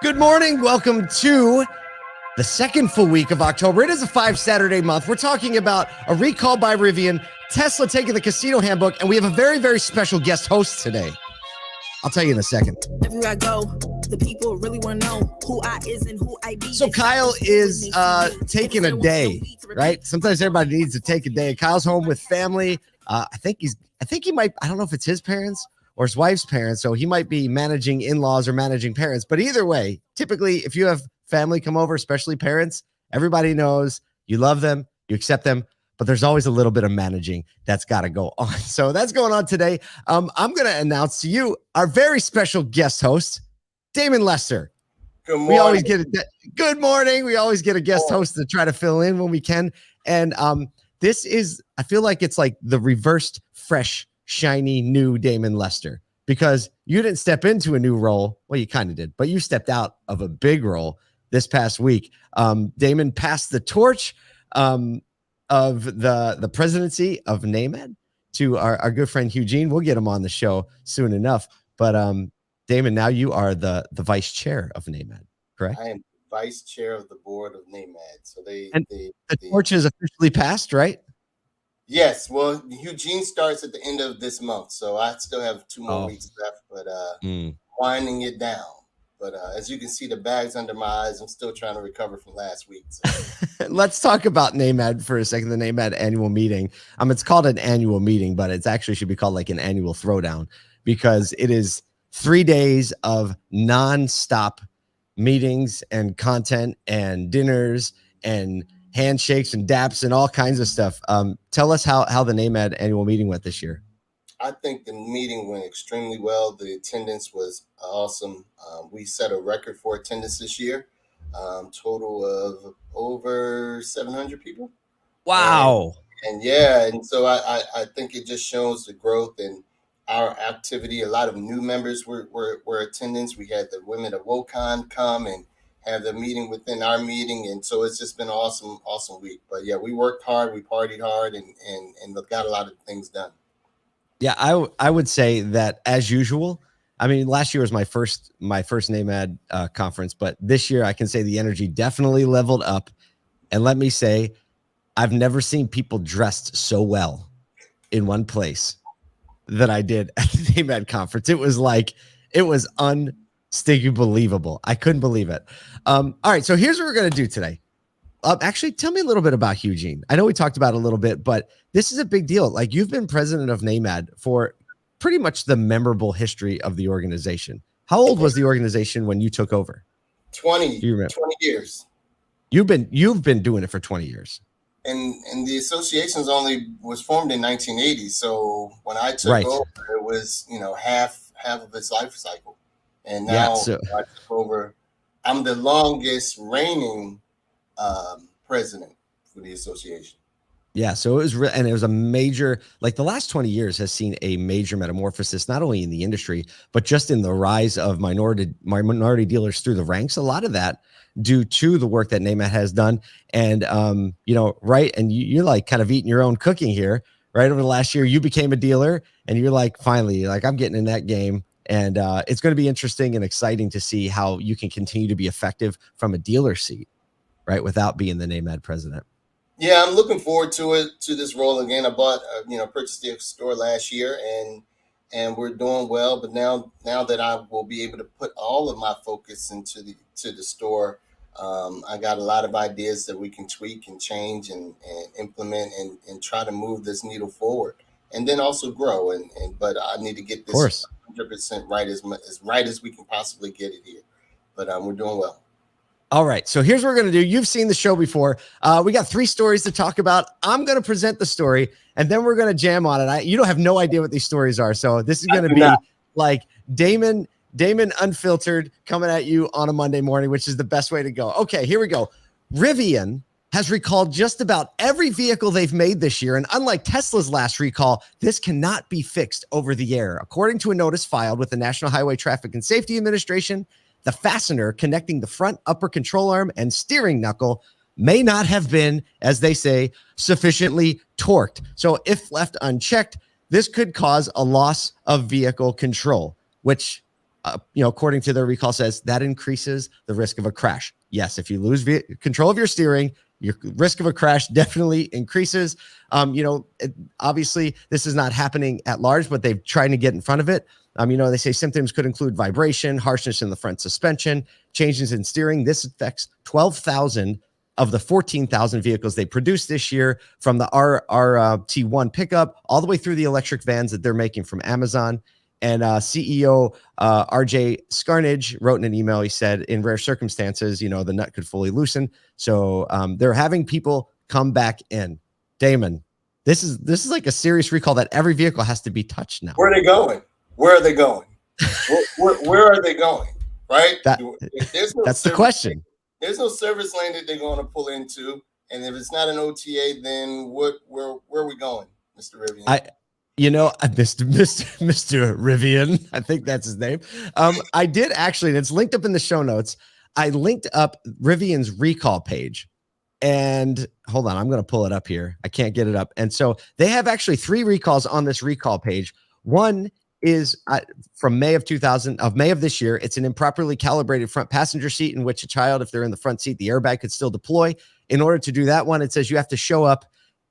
Good morning. Welcome to the second full week of October. It is a 5-Saturday month. We're talking about a recall by Rivian, Tesla taking the casino handbook, and we have a very, very special guest host today. I'll tell you in a second. Everywhere I go, the people really want to know who I is and who I be. So Kyle is taking a day, right? Sometimes everybody needs to take a day. Kyle's home with family. I think he might, I don't know if it's his parents or his wife's parents, so he might be managing in-laws or managing parents. But either way, typically, if you have family come over, especially parents, everybody knows you love them, you accept them, but there's always a little bit of managing that's got to go on. So that's going on today. I'm going to announce to you our very special guest host, Damon Lester. Good morning. We always get good morning. We always get a guest host to try to fill in when we can. And this is, I feel like it's like the reversed, fresh, shiny, new Damon Lester, because you didn't step into a new role. Well, you kind of did, but you stepped out of a big role this past week. Damon passed the torch of the presidency of NAMED to our good friend Eugene. We'll get him on the show soon enough. But Damon, now you are the vice chair of NAMED, correct? I am vice chair of the board of NAMED. So the torch is officially passed, right? Yes. Well, Eugene starts at the end of this month, so I still have 2 more weeks left, but winding it down. But as you can see, the bag's under my eyes. I'm still trying to recover from last week. So. Let's talk about NAMED for a second. The NAMED annual meeting. It's called an annual meeting, but it's actually should be called like an annual throwdown, because it is 3 days of nonstop meetings and content and dinners and handshakes and daps and all kinds of stuff. Tell us how the NAMED annual meeting went this year. I think the meeting went extremely well. The attendance was awesome. We set a record for attendance this year. Total of over 700 people. Wow. And so I think it just shows the growth in our activity. A lot of new members were attendance. We had the women of WOCON come and have the meeting within our meeting. And so it's just been an awesome week. But yeah, we worked hard, we partied hard, and got a lot of things done. Yeah, I would say that as usual. Last year was my first NAMED conference, but this year I can say the energy definitely leveled up. And let me say, I've never seen people dressed so well in one place that I did at the NAMED conference. It was unstinking believable. I couldn't believe it. All right, so here's what we're going to do today. Actually, tell me a little bit about Eugene. I know we talked about it a little bit, but this is a big deal. Like, you've been president of NAMED for pretty much the memorable history of the organization. How old was the organization when you took over? 20 years. You've been doing it for 20 years. And the association's only was formed in 1980. So when I took over, it was, half of its life cycle. And now I took over. I'm the longest reigning president for the association. Yeah, so it was and it was a major, like, the last 20 years has seen a major metamorphosis, not only in the industry, but just in the rise of minority dealers through the ranks. A lot of that due to the work that NAMED has done. And right, and you're like kind of eating your own cooking here, right? Over the last year, you became a dealer, and you're like, finally, like, I'm getting in that game. And it's going to be interesting and exciting to see how you can continue to be effective from a dealer seat, right, without being the NAMED president. Yeah, I'm looking forward to this role again. I purchased the store last year, and we're doing well. But now that I will be able to put all of my focus into the store, I got a lot of ideas that we can tweak and change and implement and try to move this needle forward, and then also grow. But I need to get this 100% right, as we can possibly get it here. But we're doing well. All right, so here's what we're going to do. You've seen the show before. We got 3 stories to talk about. I'm going to present the story, and then we're going to jam on it. You don't have no idea what these stories are, so this is going to be like Damon Unfiltered coming at you on a Monday morning, which is the best way to go. Okay, here we go. Rivian has recalled just about every vehicle they've made this year, and unlike Tesla's last recall, this cannot be fixed over the air. According to a notice filed with the National Highway Traffic and Safety Administration, the fastener connecting the front upper control arm and steering knuckle may not have been, as they say, sufficiently torqued. So if left unchecked, this could cause a loss of vehicle control, which according to their recall, says that increases the risk of a crash. Yes, if you lose control of your steering, your risk of a crash definitely increases. Obviously, this is not happening at large, but they're trying to get in front of it. They say symptoms could include vibration, harshness in the front suspension, changes in steering. This affects 12,000 of the 14,000 vehicles they produced this year, from the RT1 pickup all the way through the electric vans that they're making from Amazon. And CEO RJ Scarnage wrote in an email, he said, in rare circumstances, the nut could fully loosen. So they're having people come back in. Damon, this is like a serious recall that every vehicle has to be touched now. Where are they going? Where are they going? where are they going? Right? That's the question. There's no service lane that they're going to pull into. And if it's not an OTA, then where are we going, Mr. Rivian? Mr. Rivian, I think that's his name. I did actually, and it's linked up in the show notes. I linked up Rivian's recall page, and hold on, I'm going to pull it up here. I can't get it up. And so they have actually 3 recalls on this recall page. One is from May of this year. It's an improperly calibrated front passenger seat in which a child, if they're in the front seat, the airbag could still deploy. In order to do that one, it says you have to show up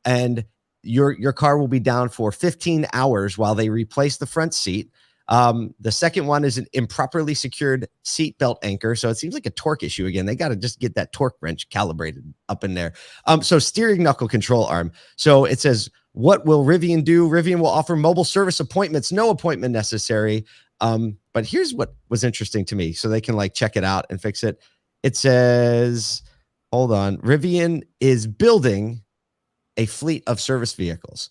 and your car will be down for 15 hours while they replace the front seat. The second one is an improperly secured seat belt anchor. So it seems like a torque issue again. They got to just get that torque wrench calibrated up in there. So steering knuckle control arm. So it says, what will Rivian do? Rivian will offer mobile service appointments, no appointment necessary. But here's what was interesting to me. So they can check it out and fix it. It says, hold on, Rivian is building a fleet of service vehicles.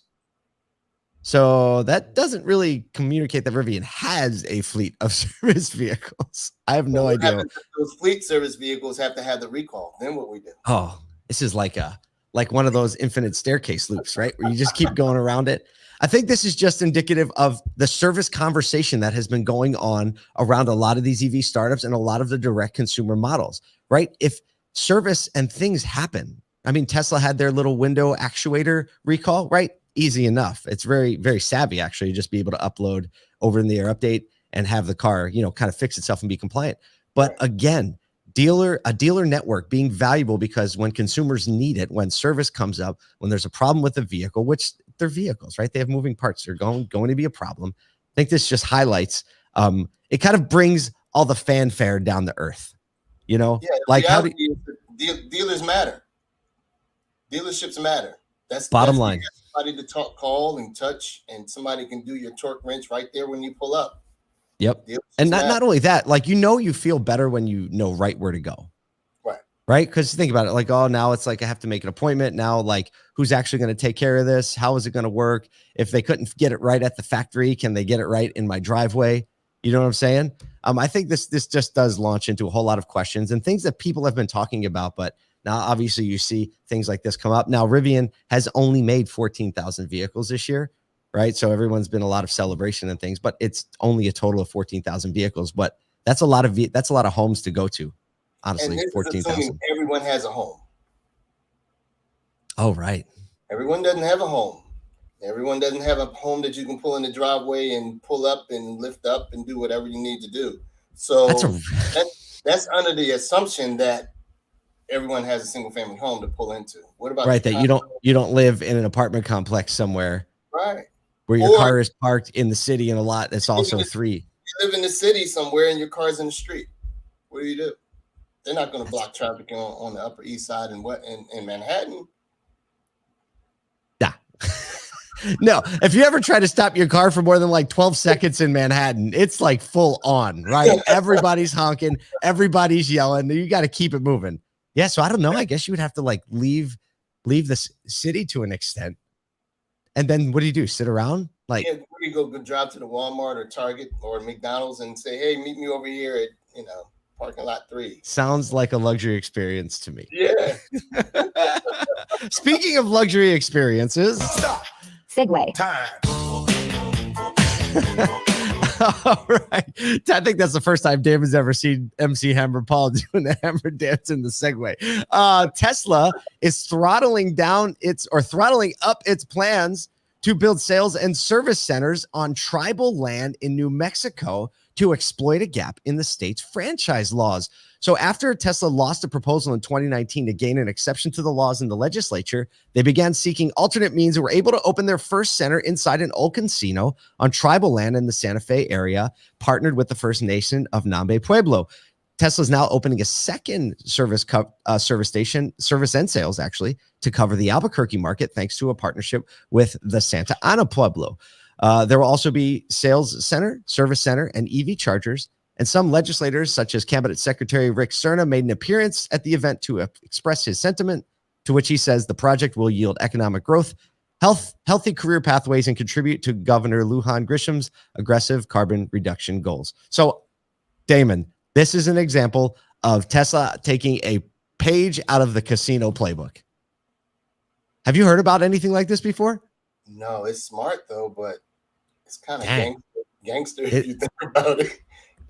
So that doesn't really communicate that Rivian has a fleet of service vehicles. I have no idea. Those fleet service vehicles have to have the recall. Then what we do? Oh, this is like one of those infinite staircase loops, right? Where you just keep going around it. I think this is just indicative of the service conversation that has been going on around a lot of these EV startups and a lot of the direct consumer models, right? If service and things happen, Tesla had their little window actuator recall, right? Easy enough. It's very, very savvy, actually, just be able to upload over in the air update and have the car, kind of fix itself and be compliant. But again, a dealer network being valuable, because when consumers need it, when service comes up, when there's a problem with the vehicle, which they're vehicles, right? They have moving parts. They're going to be a problem. I think this just highlights, it kind of brings all the fanfare down to earth, how do dealers matter. Dealerships matter. That's bottom line. Somebody to call and touch, and somebody can do your torque wrench right there when you pull up. Yep. And not only that, you feel better when you know right where to go. Right. Because think about it, now it's I have to make an appointment now. Who's actually going to take care of this? How is it going to work? If they couldn't get it right at the factory, can they get it right in my driveway? You know what I'm saying? I think this just does launch into a whole lot of questions and things that people have been talking about, but now, obviously, you see things like this come up. Now, Rivian has only made 14,000 vehicles this year, right? So everyone's been a lot of celebration and things, but it's only a total of 14,000 vehicles. But that's a lot of homes to go to, honestly. 14,000. Everyone has a home. Oh, right. Everyone doesn't have a home. Everyone doesn't have a home that you can pull in the driveway and pull up and lift up and do whatever you need to do. So that's under the assumption that everyone has a single family home to pull into. What about that you don't live in an apartment complex somewhere, right, where your car is parked in the city in a lot that's also 3. You live in the city somewhere and your car's in the street. What do? They're not going to block traffic on the Upper East Side and in Manhattan. Yeah. No, if you ever try to stop your car for more than 12 seconds in Manhattan, it's full on, right? Everybody's honking, everybody's yelling. You got to keep it moving. Yeah, so I don't know. I guess you would have to leave the city to an extent, and then what do? Sit around? Where you go drive to the Walmart or Target or McDonald's and say, "Hey, meet me over here at parking lot 3." Sounds like a luxury experience to me. Yeah. Speaking of luxury experiences, Segway time. All right. I think that's the first time Damon's ever seen MC Hammer Paul doing the hammer dance in the Segway. Tesla is throttling up its plans to build sales and service centers on tribal land in New Mexico to exploit a gap in the state's franchise laws. So after Tesla lost a proposal in 2019 to gain an exception to the laws in the legislature, they began seeking alternate means and were able to open their first center inside an old casino on tribal land in the Santa Fe area, partnered with the First Nation of Nambe Pueblo. Tesla's now opening a second service station, service and sales actually, to cover the Albuquerque market, thanks to a partnership with the Santa Ana Pueblo. There will also be sales center, service center, and EV chargers. And some legislators, such as Cabinet Secretary Rick Serna, made an appearance at the event to express his sentiment, to which he says the project will yield economic growth, healthy career pathways, and contribute to Governor Lujan Grisham's aggressive carbon reduction goals. So, Damon, this is an example of Tesla taking a page out of the casino playbook. Have you heard about anything like this before? No, it's smart though, but it's kind of gangster if you think about it.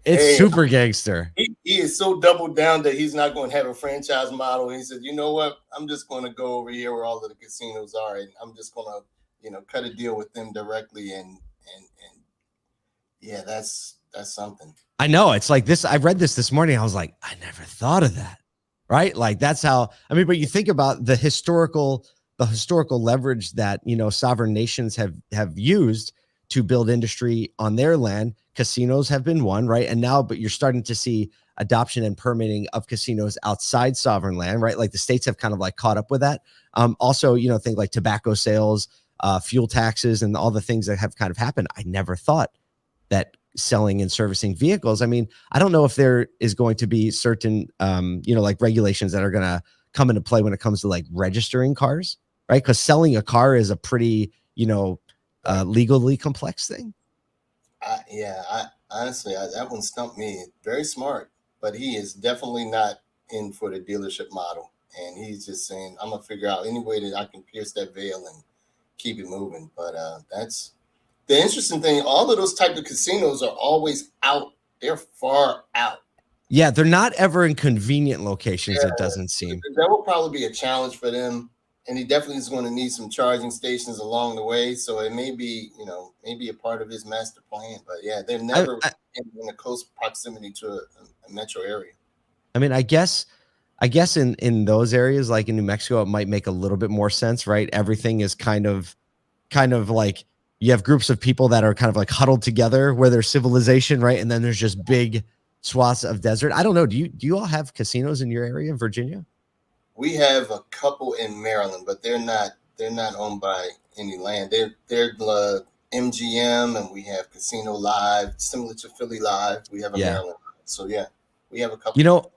It's super gangster. He is so doubled down that he's not going to have a franchise model. He said, you know what? I'm just going to go over here where all of the casinos are, and I'm just going to, cut a deal with them directly. And yeah, that's something. I know. It's like this. I read this morning. I was like, I never thought of that. Right? Like that's how. I mean, but you think about the historical leverage that sovereign nations have used to build industry on their land. Casinos have been one, right? And now, but you're starting to see adoption and permitting of casinos outside sovereign land, right? Like the states have kind of like caught up with that. Also, things like tobacco sales, fuel taxes, and all the things that have kind of happened. I never thought that selling and servicing vehicles. I mean, I don't know if there is going to be certain, like regulations that are going to come into play when it comes to like registering cars, right? Because selling a car is a pretty, legally complex thing. Honestly, that one stumped me. Very smart, but he is definitely not in for the dealership model. And he's just saying, I'm going to figure out any way that I can pierce that veil and keep it moving. But that's the interesting thing. All of those type of casinos are always out. They're far out. Yeah, they're not ever in convenient locations, it doesn't seem. That will probably be a challenge for them. And he definitely is going to need some charging stations along the way. So it may be, maybe a part of his master plan. But yeah, they're never in a close proximity to a metro area. I mean, I guess in those areas, like in New Mexico, it might make a little bit more sense, right? Everything is kind of like you have groups of people that are kind of like huddled together where there's civilization, right? And then there's just big swaths of desert. I don't know. Do you all have casinos in your area in Virginia? We have a couple in Maryland, but they're not owned by any land. They're MGM, and we have Casino Live, similar to Philly Live. We have a Maryland. So yeah, we have a couple.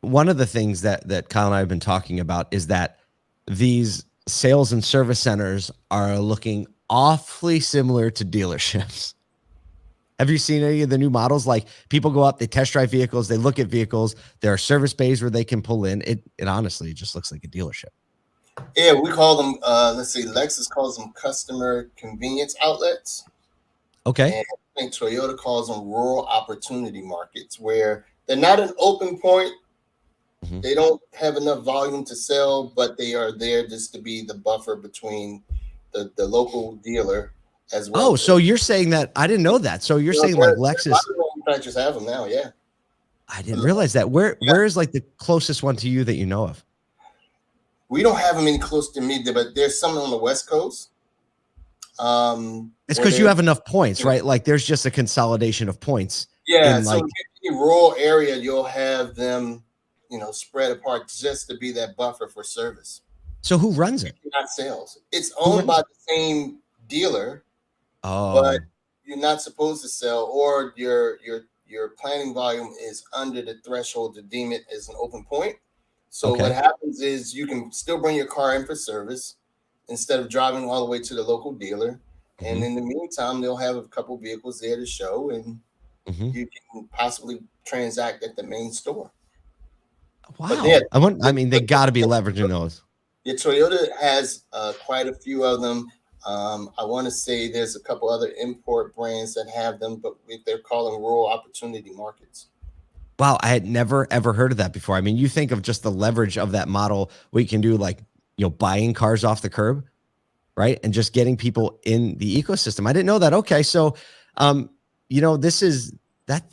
One of the things that Kyle and I have been talking about is that these sales and service centers are looking awfully similar to dealerships. Have you seen any of the new models? Like people go up, they test drive vehicles, they look at vehicles. There are service bays where they can pull in. It honestly just looks like a dealership. Yeah, we call them, Lexus calls them customer convenience outlets. Okay. And I think Toyota calls them rural opportunity markets, where they're not an open point. Mm-hmm. They don't have enough volume to sell, but they are there just to be the buffer between the local dealer as well. Oh, so you're saying that? I didn't know that. So you're saying like Lexus manufacturers have them now, yeah. I didn't realize that. Where is like the closest one to you that you know of? We don't have them any close to me, but there's some on the West Coast. It's because you have enough points, right? Like there's just a consolidation of points. Yeah, so in any rural area, you'll have them, spread apart just to be that buffer for service. So who runs it? Not sales. It's owned by the same dealer. Oh, but you're not supposed to sell, or your planning volume is under the threshold to deem it as an open point. So what happens is you can still bring your car in for service instead of driving all the way to the local dealer. Mm-hmm. And in the meantime, they'll have a couple vehicles there to show, and you can possibly transact at the main store. Wow. They got to be leveraging those. Yeah, Toyota has quite a few of them. I want to say there's a couple other import brands that have them, but they're calling rural opportunity markets. Wow, I had never, ever heard of that before. I mean, you think of just the leverage of that model, what you can do, like, buying cars off the curb. right? And just getting people in the ecosystem. I didn't know that. Okay. So, you know, this is that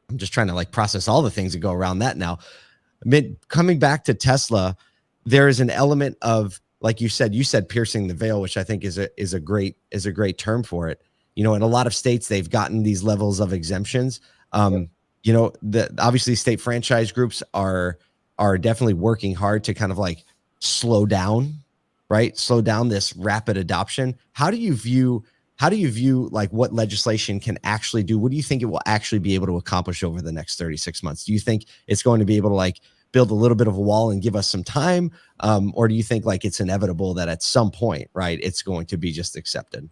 I'm just trying to like process all the things that go around that now. I mean, coming back to Tesla, there is an element of, like you said piercing the veil, which I think is a great term for it. You know, in a lot of states, they've gotten these levels of exemptions. You know, obviously state franchise groups are definitely working hard to kind of like slow down, right? Slow down this rapid adoption. How do you view like what legislation can actually do? What do you think it will actually be able to accomplish over the next 36 months? Do you think it's going to be able to like build a little bit of a wall and give us some time? Or do you think like it's inevitable that at some point, right, it's going to be just accepted?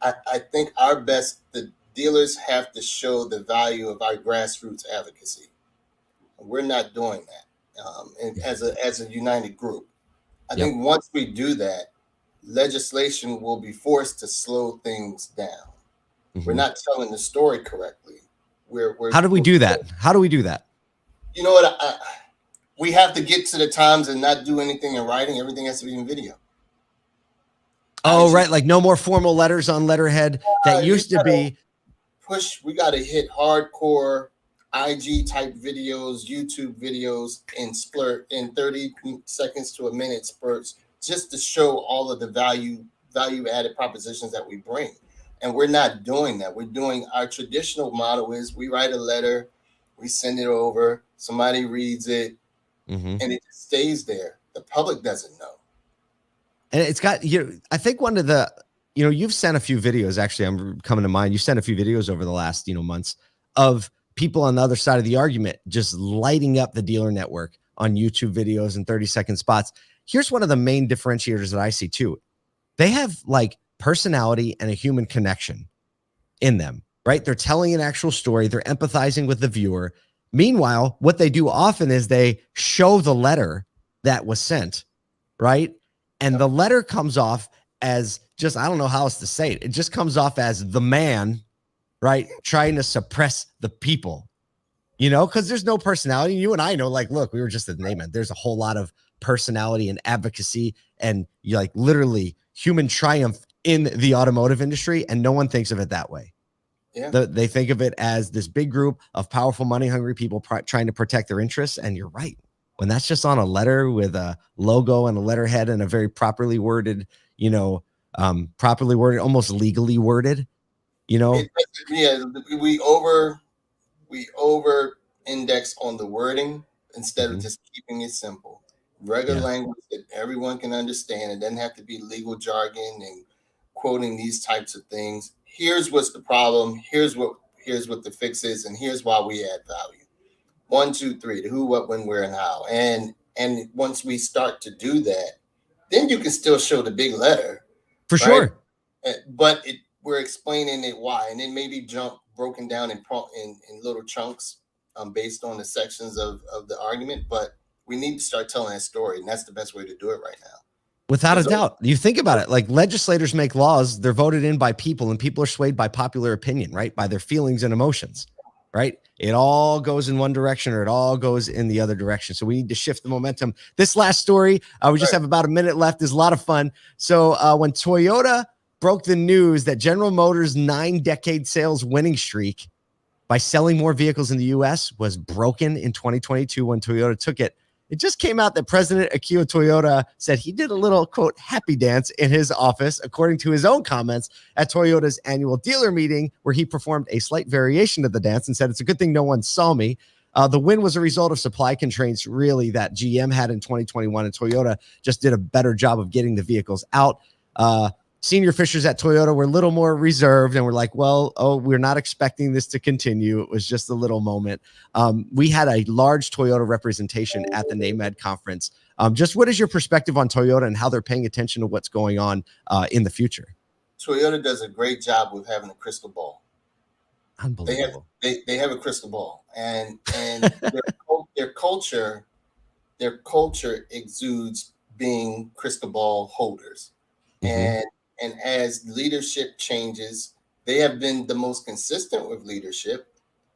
I think the dealers have to show the value of our grassroots advocacy. We're not doing that and as a united group. I think once we do that, legislation will be forced to slow things down. We're not telling the story correctly. How do we do that? How do we do that? You know what? We have to get to the times and not do anything in writing. Everything has to be in video. Oh, right. Like no more formal letters on letterhead that used to be. We got to hit hardcore IG type videos, YouTube videos in 30 seconds to a minute spurts, just to show all of the value added propositions that we bring. And we're not doing that. We're doing our traditional model is we write a letter, we send it over, somebody reads it, and it just stays there. The public doesn't know. And it's got, you know, I think one of the, you know, you've sent a few videos, actually, I'm coming to mind. You sent a few videos over the last, you know, months of people on the other side of the argument, just lighting up the dealer network on YouTube videos and 30-second spots. Here's one of the main differentiators that I see too. They have like personality and a human connection in them, right? They're telling an actual story. They're empathizing with the viewer. Meanwhile, what they do often is they show the letter that was sent, right? And the letter comes off as just, I don't know how else to say it. It just comes off as the man, right? Trying to suppress the people, you know, because there's no personality. You and I know, like, look, we were just at the name it. There's a whole lot of personality and advocacy and you like literally human triumph in the automotive industry. And no one thinks of it that way. Yeah. They think of it as this big group of powerful, money hungry people trying to protect their interests. And you're right. When that's just on a letter with a logo and a letterhead and a very properly worded, you know, almost legally worded, you know. We over index on the wording instead of just keeping it simple. Regular language that everyone can understand. It doesn't have to be legal jargon and quoting these types of things. Here's what's the problem. Here's what the fix is, and here's why we add value. 1, 2, 3, the who, what, when, where, and how. And once we start to do that, then you can still show the big letter. For sure. But we're explaining it why. And then maybe broken down in little chunks based on the sections of the argument. But we need to start telling that story. And that's the best way to do it right now. Without a doubt. You think about it, like legislators make laws, they're voted in by people, and people are swayed by popular opinion, right? By their feelings and emotions, right? It all goes in one direction or it all goes in the other direction. So we need to shift the momentum. This last story, we just have about a minute left, is a lot of fun. So when Toyota broke the news that General Motors' 9-decade sales winning streak by selling more vehicles in the US was broken in 2022 when Toyota took it, it just came out that President Akio Toyoda said he did a little, quote, happy dance in his office, according to his own comments at Toyota's annual dealer meeting, where he performed a slight variation of the dance and said, "It's a good thing no one saw me." The win was a result of supply constraints, really, that GM had in 2021, and Toyota just did a better job of getting the vehicles out. Senior officials at Toyota were a little more reserved and were like, well, we're not expecting this to continue. It was just a little moment. We had a large Toyota representation at the NAMED conference. Just what is your perspective on Toyota and how they're paying attention to what's going on in the future? Toyota does a great job with having a crystal ball. Unbelievable. They have a crystal ball, and their culture exudes being crystal ball holders. And as leadership changes, they have been the most consistent with leadership.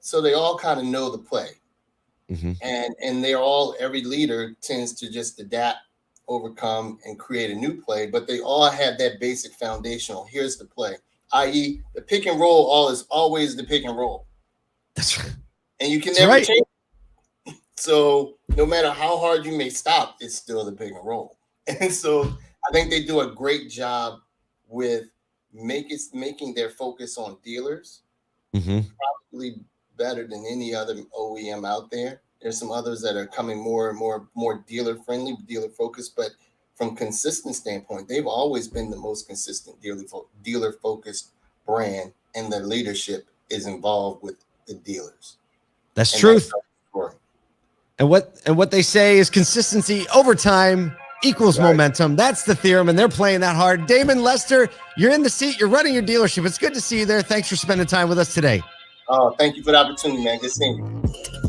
So they all kind of know the play. And every leader tends to just adapt overcome and create a new play, but they all have that basic foundational. Here's the play, i.e., the pick and roll all is always the pick and roll. That's right. And you can That's never right. change it. So no matter how hard you may stop, it's still the pick and roll. And so I think they do a great job with making their focus on dealers, probably better than any other OEM out there. There's some others that are coming more and more dealer friendly, dealer focused, but from consistent standpoint, they've always been the most consistent dealer focused brand, and the leadership is involved with the dealers. That's truth. And what they say is consistency over time equals momentum. That's the theorem, and they're playing that hard. Damon, Lester, you're in the seat. You're running your dealership. It's good to see you there. Thanks for spending time with us today. Oh, thank you for the opportunity, man. Good seeing you.